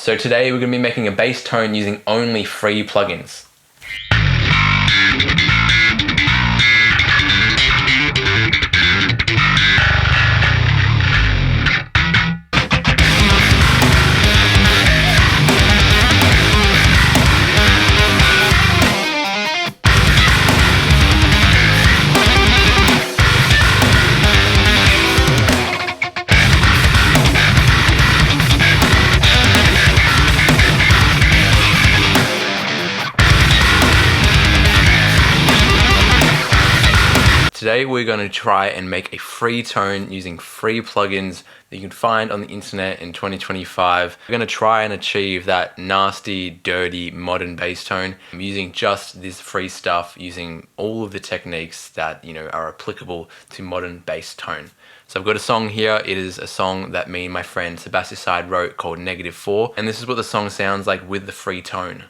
So today we're going to be making a bass tone using only free plugins. Today we're going to try and make a free tone using free plugins that you can find on the internet in 2025. We're going to try and achieve that nasty, dirty, modern bass tone using just this free stuff, using all of the techniques that are applicable to modern bass tone. So I've got a song here. It is a song that me and my friend Sebastian wrote called -4, and this is what the song sounds like with the free tone.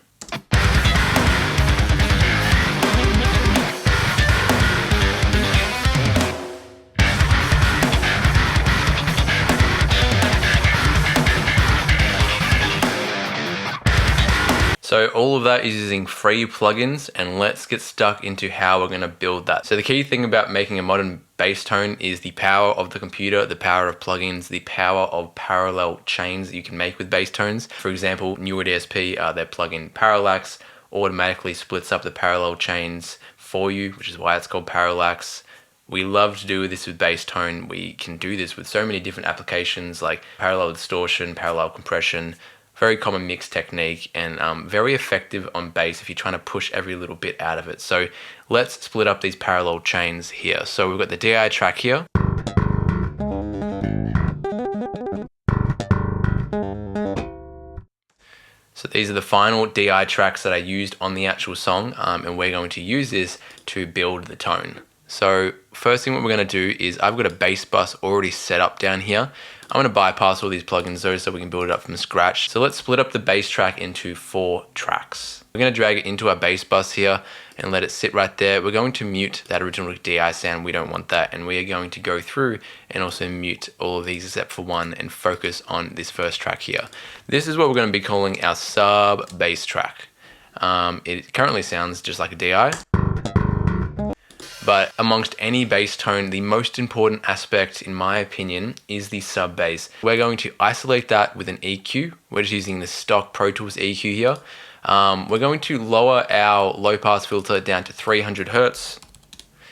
So all of that is using free plugins, and let's get stuck into how we're going to build that. So the key thing about making a modern bass tone is the power of the computer, the power of plugins, the power of parallel chains that you can make with bass tones. For example, newer DSP, their plugin Parallax automatically splits up the parallel chains for you, which is why it's called Parallax. We love to do this with bass tone. We can do this with so many different applications like parallel distortion, parallel compression. Very common mix technique, and very effective on bass if you're trying to push every little bit out of it. So let's split up these parallel chains here. So we've got the DI track here. So these are the final DI tracks that I used on the actual song, and we're going to use this to build the tone. So first thing what we're going to do is I've got a bass bus already set up down here. I'm going to bypass all these plugins though so we can build it up from scratch. So let's split up the bass track into 4 tracks. We're going to drag it into our bass bus here and let it sit right there. We're going to mute that original DI sound. We don't want that. And we are going to go through and also mute all of these except for one and focus on this first track here. This is what we're going to be calling our sub bass track. It currently sounds just like a DI. But amongst any bass tone, the most important aspect, in my opinion, is the sub bass. We're going to isolate that with an EQ. We're just using the stock Pro Tools EQ here. We're going to lower our low pass filter down to 300 Hertz.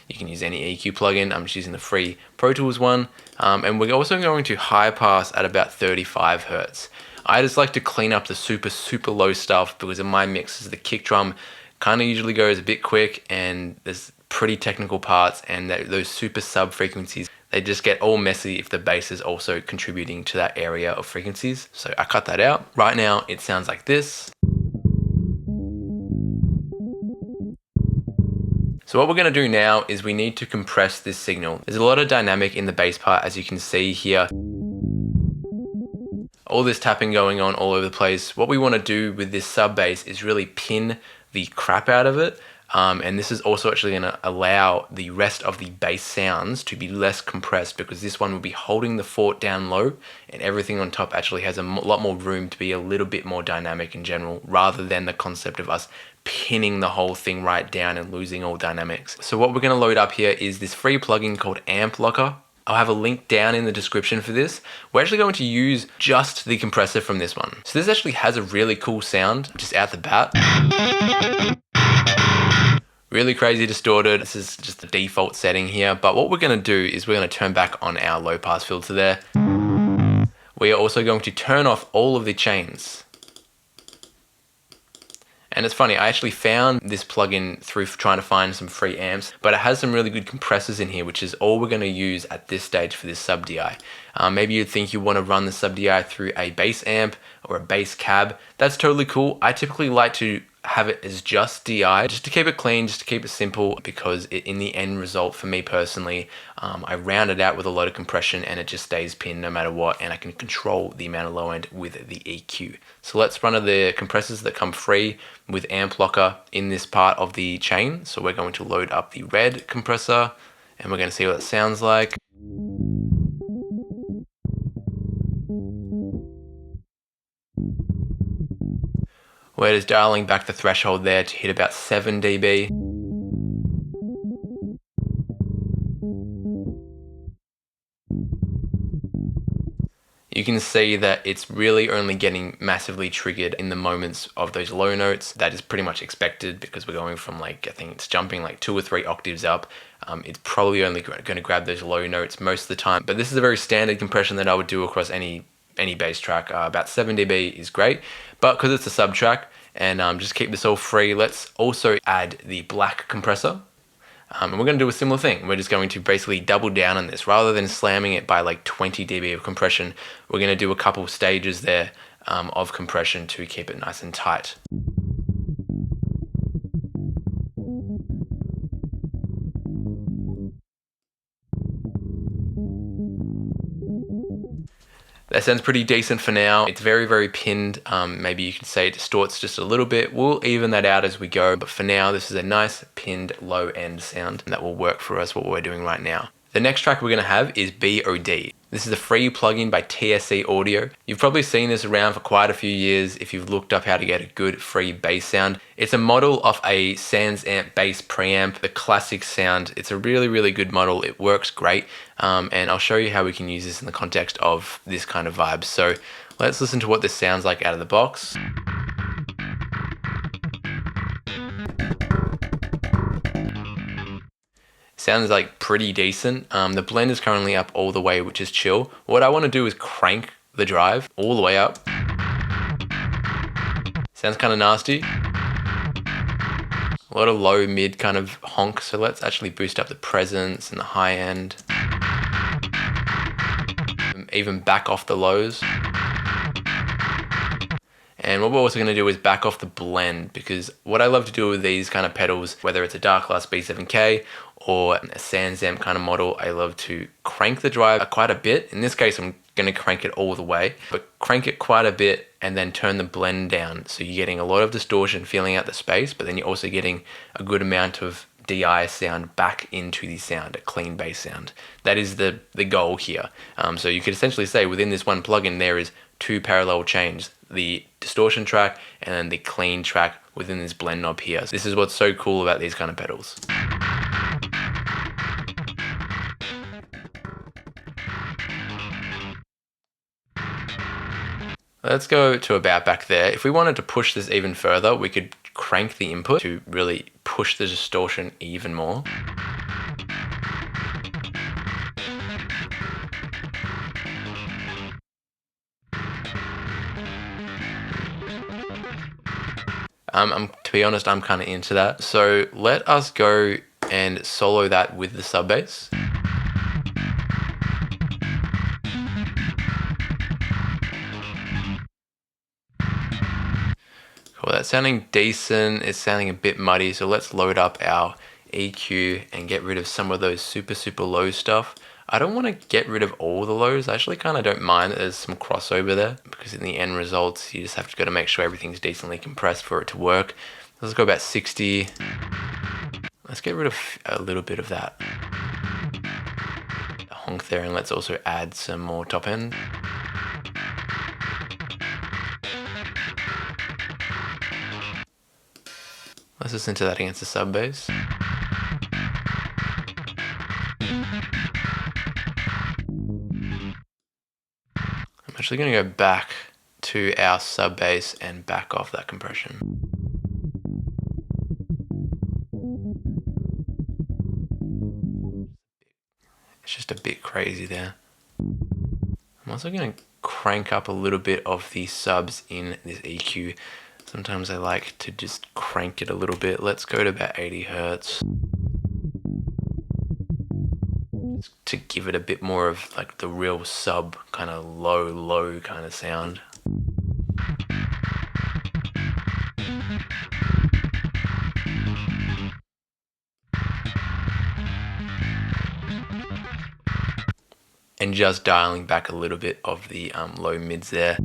You can use any EQ plugin. I'm just using the free Pro Tools one. And we're also going to high pass at about 35 Hertz. I just like to clean up the super low stuff because in my mixes, the kick drum kind of usually goes a bit quick and there's pretty technical parts, and those super sub frequencies, they just get all messy if the bass is also contributing to that area of frequencies. So I cut that out. Right now it sounds like this. So what we're going to do now is we need to compress this signal. There's a lot of dynamic in the bass part, as you can see here. All this tapping going on all over the place. What we want to do with this sub bass is really pin the crap out of it. And this is also actually going to allow the rest of the bass sounds to be less compressed, because this one will be holding the fort down low and everything on top actually has a lot more room to be a little bit more dynamic in general, rather than the concept of us pinning the whole thing right down and losing all dynamics. So what we're going to load up here is this free plugin called Amp Locker. I'll have a link down in the description for this. We're actually going to use just the compressor from this one. So this actually has a really cool sound just out the bat. Really crazy distorted. This is just the default setting here. But what we're going to do is we're going to turn back on our low pass filter there. We are also going to turn off all of the chains. And it's funny, I actually found this plugin through trying to find some free amps, but it has some really good compressors in here, which is all we're going to use at this stage for this sub DI. Maybe you'd think you want to run the sub DI through a bass amp or a bass cab. That's totally cool. I typically like to have it as just DI, just to keep it clean, just to keep it simple, because in the end result for me personally, I round it out with a lot of compression and it just stays pinned no matter what, and I can control the amount of low end with the EQ. So let's run the compressors that come free with Amp Locker in this part of the chain. So we're going to load up the red compressor and we're going to see what it sounds like. We're just dialing back the threshold there to hit about 7 dB. You can see that it's really only getting massively triggered in the moments of those low notes. That is pretty much expected because we're going from like, I think it's jumping like 2 or 3 octaves up. It's probably only going to grab those low notes most of the time. But this is a very standard compression that I would do across any bass track. About 7 dB is great, but because it's a sub track, and just keep this all free, let's also add the black compressor. And we're going to do a similar thing. We're just going to basically double down on this. Rather than slamming it by like 20 dB of compression, we're going to do a couple stages there of compression to keep it nice and tight. That sounds pretty decent for now. It's very, very pinned. Maybe you could say it distorts just a little bit. We'll even that out as we go. But for now, this is a nice pinned low end sound that will work for us, what we're doing right now. The next track we're going to have is BOD. This is a free plugin by TSC Audio. You've probably seen this around for quite a few years if you've looked up how to get a good free bass sound. It's a model of a SansAmp bass preamp, the classic sound. It's a really, really good model. It works great. And I'll show you how we can use this in the context of this kind of vibe. So let's listen to what this sounds like out of the box. Sounds like pretty decent. The blend is currently up all the way, which is chill. What I want to do is crank the drive all the way up. Sounds kind of nasty. A lot of low mid kind of honk. So let's actually boost up the presence and the high end. Even back off the lows. And what we're also going to do is back off the blend, because what I love to do with these kind of pedals, whether it's a Darkglass B7K or a SansAmp kind of model, I love to crank the drive quite a bit. In this case, I'm going to crank it all the way, but crank it quite a bit and then turn the blend down. So you're getting a lot of distortion filling out the space, but then you're also getting a good amount of DI sound back into the sound, a clean bass sound. That is the goal here. So you could essentially say within this one plugin, there is 2 parallel chains, the distortion track and then the clean track within this blend knob here. So this is what's so cool about these kind of pedals. Let's go to about back there. If we wanted to push this even further, we could crank the input to really push the distortion even more. To be honest, I'm kind of into that. So let us go and solo that with the sub bass. Cool, that's sounding decent. It's sounding a bit muddy. So let's load up our EQ and get rid of some of those super, super low stuff. I don't want to get rid of all the lows. I actually kind of don't mind that there's some crossover there, because in the end results, you just have to make sure everything's decently compressed for it to work. Let's go about 60. Let's get rid of a little bit of that honk there, and let's also add some more top end. Let's listen to that against the sub bass. I'm actually going to go back to our sub bass and back off that compression. It's just a bit crazy there. I'm also going to crank up a little bit of the subs in this EQ. Sometimes I like to just crank it a little bit. Let's go to about 80 Hertz. To give it a bit more of like the real sub kind of low kind of sound. And just dialing back a little bit of the low mids there.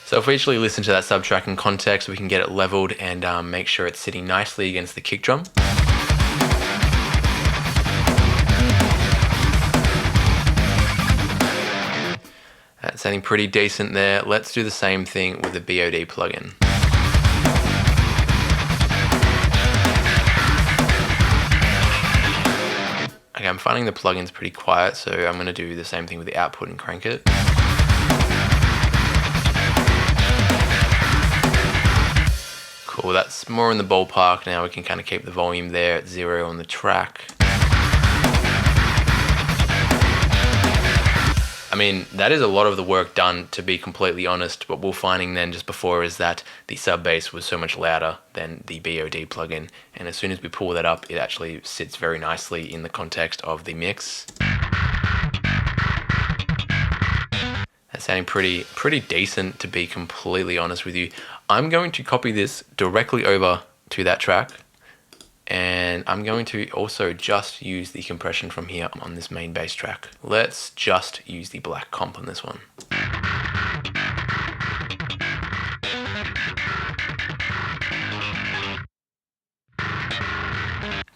So if we actually listen to that sub track in context, we can get it leveled and make sure it's sitting nicely against the kick drum. sounding pretty decent there. Let's do the same thing with the BOD plugin. Okay, I'm finding the plugin's pretty quiet, so I'm going to do the same thing with the output and crank it. Cool, that's more in the ballpark. Now we can kind of keep the volume there at 0 on the track. I mean, that is a lot of the work done, to be completely honest. What we're finding then just before is that the sub bass was so much louder than the BOD plugin. And as soon as we pull that up, it actually sits very nicely in the context of the mix. That's sounding pretty decent, to be completely honest with you. I'm going to copy this directly over to that track. And I'm going to also just use the compression from here on this main bass track. Let's just use the black comp on this one.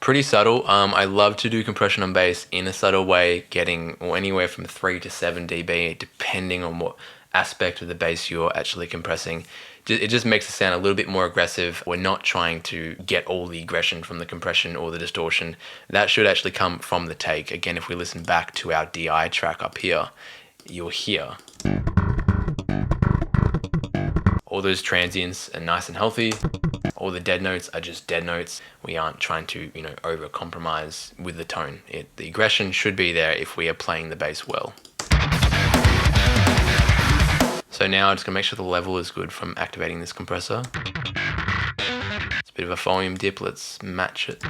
Pretty subtle. I love to do compression on bass in a subtle way, getting anywhere from 3 to 7 dB, depending on what aspect of the bass you're actually compressing. It just makes it sound a little bit more aggressive. We're not trying to get all the aggression from the compression or the distortion. That should actually come from the take. Again, if we listen back to our DI track up here, you'll hear all those transients are nice and healthy. All the dead notes are just dead notes. We aren't trying to, over compromise with the tone. The aggression should be there if we are playing the bass well. So now I'm just gonna make sure the level is good from activating this compressor. It's a bit of a volume dip, let's match it.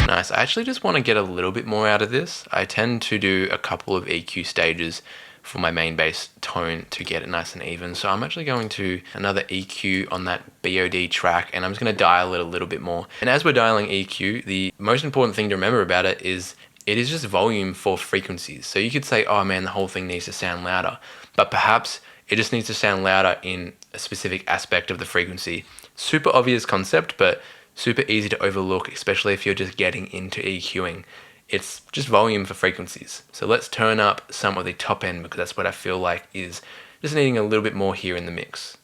Nice, I actually just wanna get a little bit more out of this. I tend to do a couple of EQ stages for my main bass tone to get it nice and even. So I'm actually going to another EQ on that BOD track, and I'm just gonna dial it a little bit more. And as we're dialing EQ, the most important thing to remember about it is just volume for frequencies. So you could say, oh man, the whole thing needs to sound louder, but perhaps it just needs to sound louder in a specific aspect of the frequency. Super obvious concept, but super easy to overlook, especially if you're just getting into EQing. It's just volume for frequencies. So let's turn up some of the top end, because that's what I feel like is just needing a little bit more here in the mix.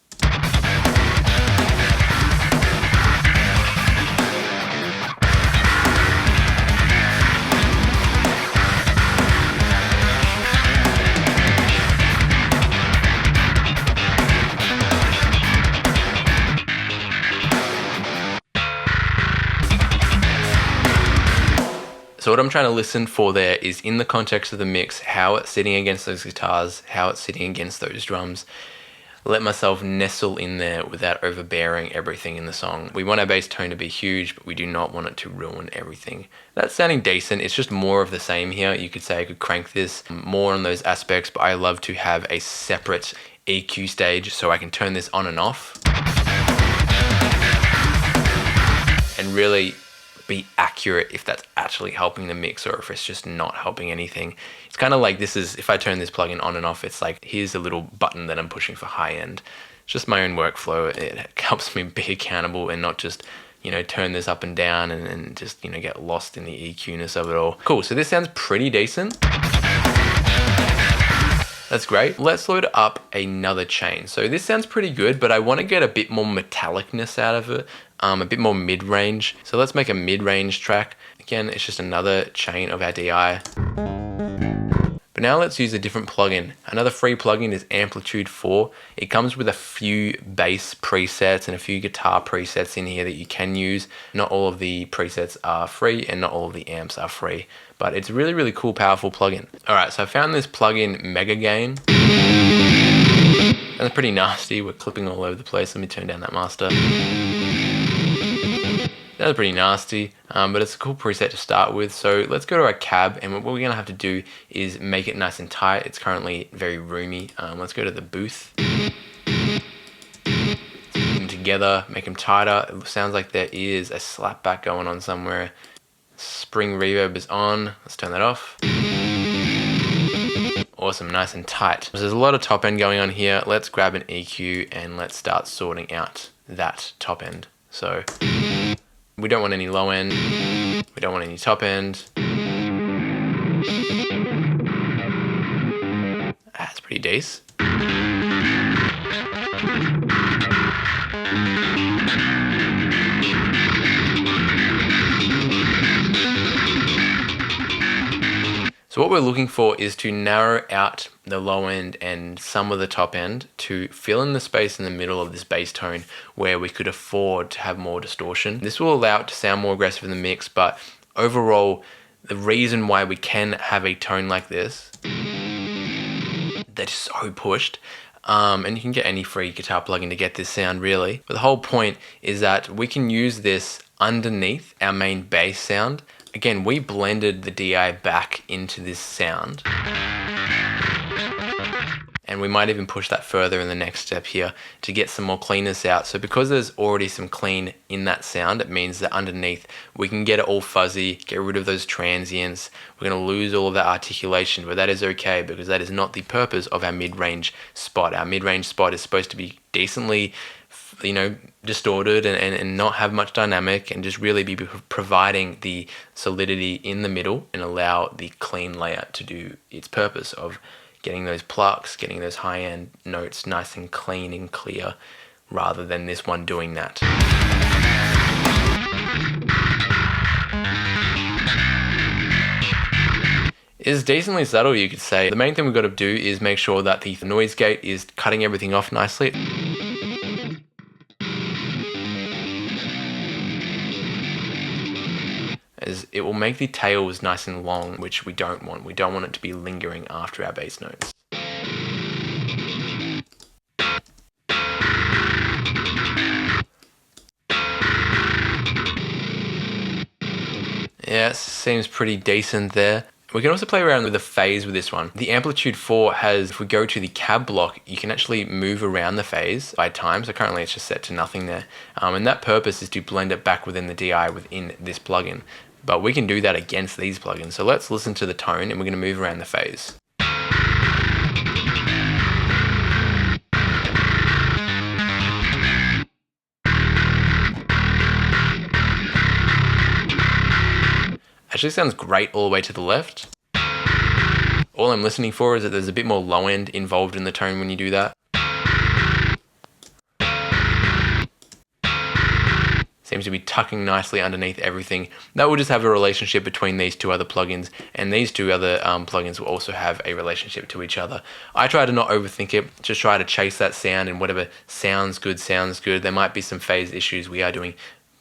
So what I'm trying to listen for there is, in the context of the mix, how it's sitting against those guitars, how it's sitting against those drums. Let myself nestle in there without overbearing everything in the song. We want our bass tone to be huge, but we do not want it to ruin everything. That's sounding decent. It's just more of the same here. You could say I could crank this more on those aspects, but I love to have a separate EQ stage so I can turn this on and off and really be accurate if that's actually helping the mix or if it's just not helping anything. It's kind of like this is, if I turn this plugin on and off, it's like, here's a little button that I'm pushing for high end. It's just my own workflow. It helps me be accountable and not just, turn this up and down and just, get lost in the EQ-ness of it all. Cool, so this sounds pretty decent. That's great. Let's load up another chain. So this sounds pretty good, but I want to get a bit more metallicness out of it, a bit more mid-range. So let's make a mid-range track. Again, it's just another chain of our DI. But now let's use a different plugin. Another free plugin is Amplitude 4. It comes with a few bass presets and a few guitar presets in here that you can use. Not all of the presets are free and not all of the amps are free, but it's a really, really cool, powerful plugin. All right, so I found this plugin, Mega Gain. That's pretty nasty. We're clipping all over the place. Let me turn down that master. That's pretty nasty, but it's a cool preset to start with. So let's go to our cab, and what we're gonna have to do is make it nice and tight. It's currently very roomy. Let's go to the booth. Put them together, make them tighter. It sounds like there is a slapback going on somewhere. Spring reverb is on. Let's turn that off. Awesome, nice and tight. So there's a lot of top end going on here. Let's grab an EQ and let's start sorting out that top end. So we don't want any low end, we don't want any top end. That's pretty decent. So what we're looking for is to narrow out the low end and some of the top end to fill in the space in the middle of this bass tone where we could afford to have more distortion. This will allow it to sound more aggressive in the mix, but overall, the reason why we can have a tone like this that is so pushed, and you can get any free guitar plugin to get this sound really, but the whole point is that we can use this underneath our main bass sound. Again, we blended the DI back into this sound. And we might even push that further in the next step here to get some more cleanness out. So because there's already some clean in that sound, it means that underneath we can get it all fuzzy, get rid of those transients. We're going to lose all of that articulation, but that is okay because that is not the purpose of our mid-range spot. Our mid-range spot is supposed to be decently, distorted and not have much dynamic and just really be providing the solidity in the middle and allow the clean layout to do its purpose of getting those plucks, getting those high-end notes nice and clean and clear, rather than this one doing that. It is decently subtle, you could say. The main thing we've got to do is make sure that the noise gate is cutting everything off nicely. As it will make the tails nice and long, which we don't want. We don't want it to be lingering after our bass notes. Yeah, seems pretty decent there. We can also play around with the phase with this one. The Amplitude 4 has, if we go to the cab block, you can actually move around the phase by time. So currently it's just set to nothing there. And that purpose is to blend it back within the DI within this plugin. But we can do that against these plugins. So let's listen to the tone and we're going to move around the phase. Actually sounds great all the way to the left. All I'm listening for is that there's a bit more low end involved in the tone when you do that. Seems to be tucking nicely underneath everything. That will just have a relationship between these two other plugins, and these two other plugins will also have a relationship to each other. I try to not overthink it, just try to chase that sound, and whatever sounds good, sounds good. There might be some phase issues. We are doing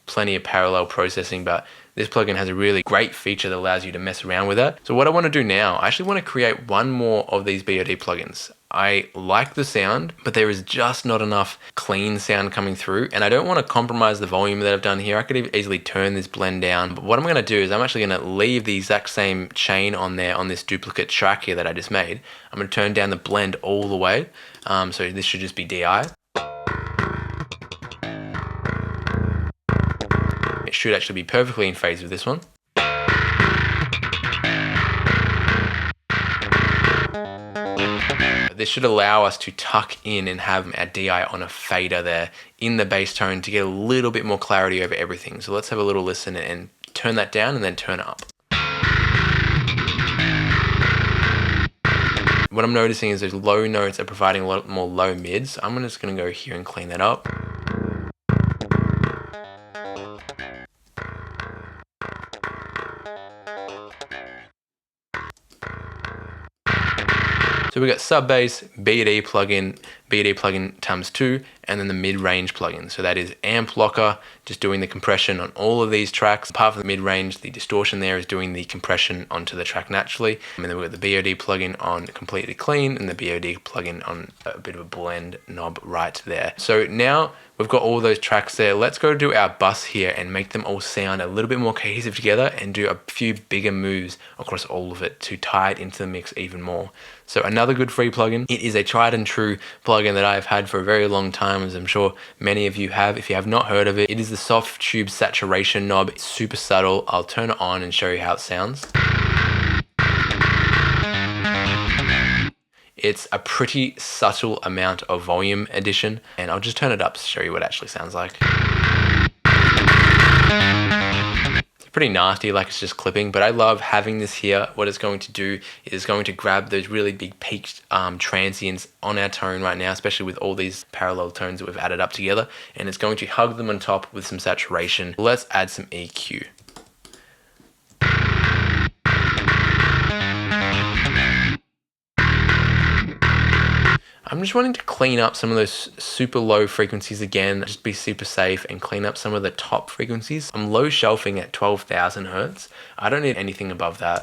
plenty of parallel processing, but this plugin has a really great feature that allows you to mess around with that. So what I want to do now, I actually want to create one more of these BOD plugins. I like the sound, but there is just not enough clean sound coming through, and I don't want to compromise the volume that I've done here. I could easily turn this blend down, but what I'm going to do is I'm actually going to leave the exact same chain on there on this duplicate track here that I just made. I'm going to turn down the blend all the way, so this should just be DI. It should actually be perfectly in phase with this one. This should allow us to tuck in and have our DI on a fader there in the bass tone to get a little bit more clarity over everything. So let's have a little listen and turn that down and then turn it up. What I'm noticing is those low notes are providing a lot more low mids. I'm just going to go here and clean that up. So we got sub bass, BD plugin times 2, and then the mid-range plugin. So that is amp locker, just doing the compression on all of these tracks. Apart from the mid-range, the distortion there is doing the compression onto the track naturally. And then we've got the BOD plugin on completely clean, and the BOD plugin on a bit of a blend knob right there. So now we've got all those tracks there. Let's go do our bus here and make them all sound a little bit more cohesive together and do a few bigger moves across all of it to tie it into the mix even more. So another good free plugin. It is a tried and true plugin that I've had for a very long time, as I'm sure many of you have. If you have not heard of it, it is the soft tube saturation knob. It's super subtle. I'll turn it on and show you how it sounds. It's a pretty subtle amount of volume addition, and I'll just turn it up to show you what it actually sounds like. It's pretty nasty, like it's just clipping, but I love having this here. What it's going to do is going to grab those really big peaked transients on our tone right now, especially with all these parallel tones that we've added up together, and it's going to hug them on top with some saturation. Let's add some EQ. I'm just wanting to clean up some of those super low frequencies again, just be super safe and clean up some of the top frequencies. I'm low shelving at 12,000 Hertz. I don't need anything above that.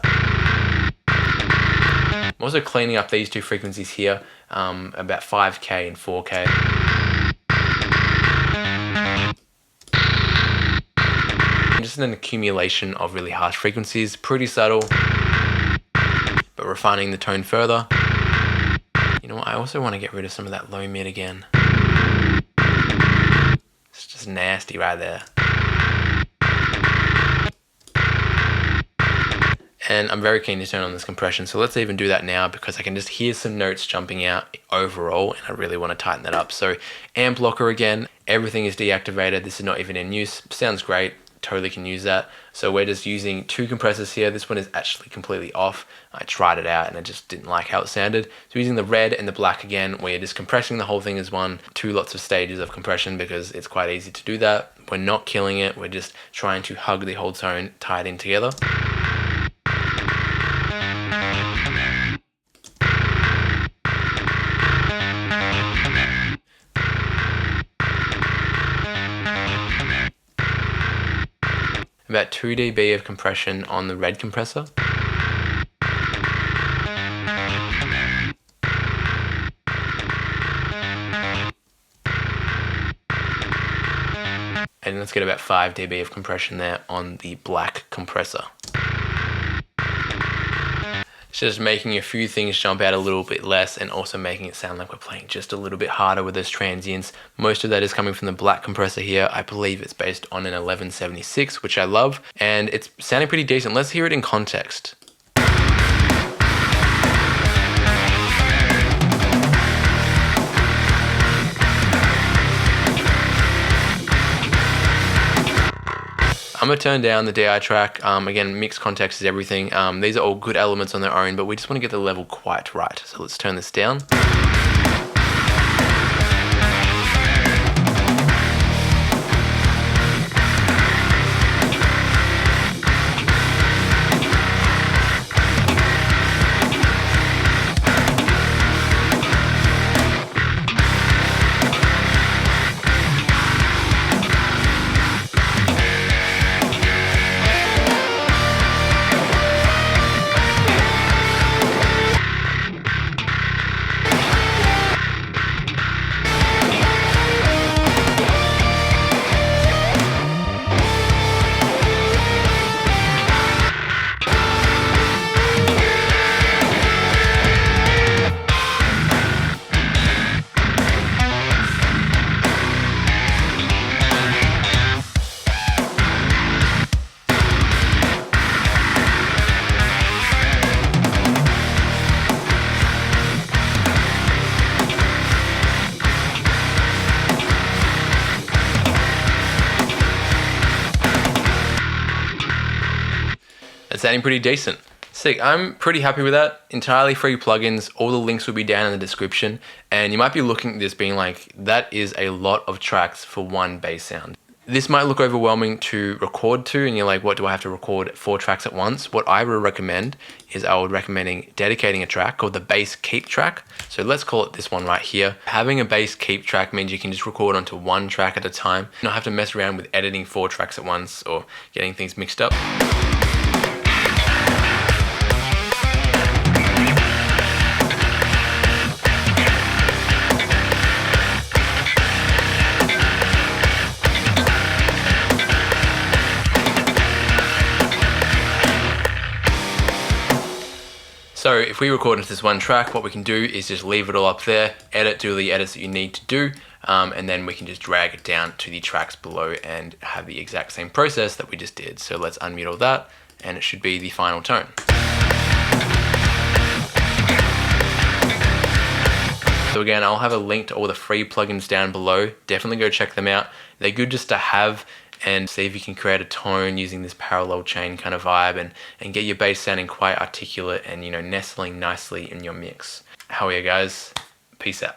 I'm also cleaning up these two frequencies here, about 5K and 4K. Just an accumulation of really harsh frequencies, pretty subtle, but refining the tone further. You know what, I also want to get rid of some of that low mid again. It's just nasty right there. And I'm very keen to turn on this compression, so let's even do that now because I can just hear some notes jumping out overall and I really want to tighten that up. So amp blocker again, everything is deactivated, this is not even in use, sounds great. Totally can use that. So we're just using two compressors here. This one is actually completely off. I tried it out and I just didn't like how it sounded. So using the red and the black again, we're just compressing the whole thing as one, two lots of stages of compression because it's quite easy to do that. We're not killing it. We're just trying to hug the whole tone, tie it in together. About 2 dB of compression on the red compressor. And let's get about 5 dB of compression there on the black compressor. It's just making a few things jump out a little bit less and also making it sound like we're playing just a little bit harder with those transients. Most of that is coming from the black compressor here. I believe it's based on an 1176, which I love, and it's sounding pretty decent. Let's hear it in context. I'm gonna turn down the DI track. Again, mixed context is everything. These are all good elements on their own, but we just want to get the level quite right. So let's turn this down. It's sounding pretty decent. Sick, I'm pretty happy with that. Entirely free plugins, all the links will be down in the description, and you might be looking at this being like, that is a lot of tracks for one bass sound. This might look overwhelming to record to, and you're like, what do I have to record 4 tracks at once? What I would recommend is I would recommend dedicating a track called the bass keep track. So let's call it this one right here. Having a bass keep track means you can just record onto one track at a time, not have to mess around with editing 4 tracks at once or getting things mixed up. So if we record into this one track, what we can do is just leave it all up there, do the edits that you need to do, and then we can just drag it down to the tracks below and have the exact same process that we just did. So let's unmute all that, and it should be the final tone. So again, I'll have a link to all the free plugins down below. Definitely go check them out. They're good just to have and see if you can create a tone using this parallel chain kind of vibe and get your bass sounding quite articulate and, you know, nestling nicely in your mix. How are you guys? Peace out.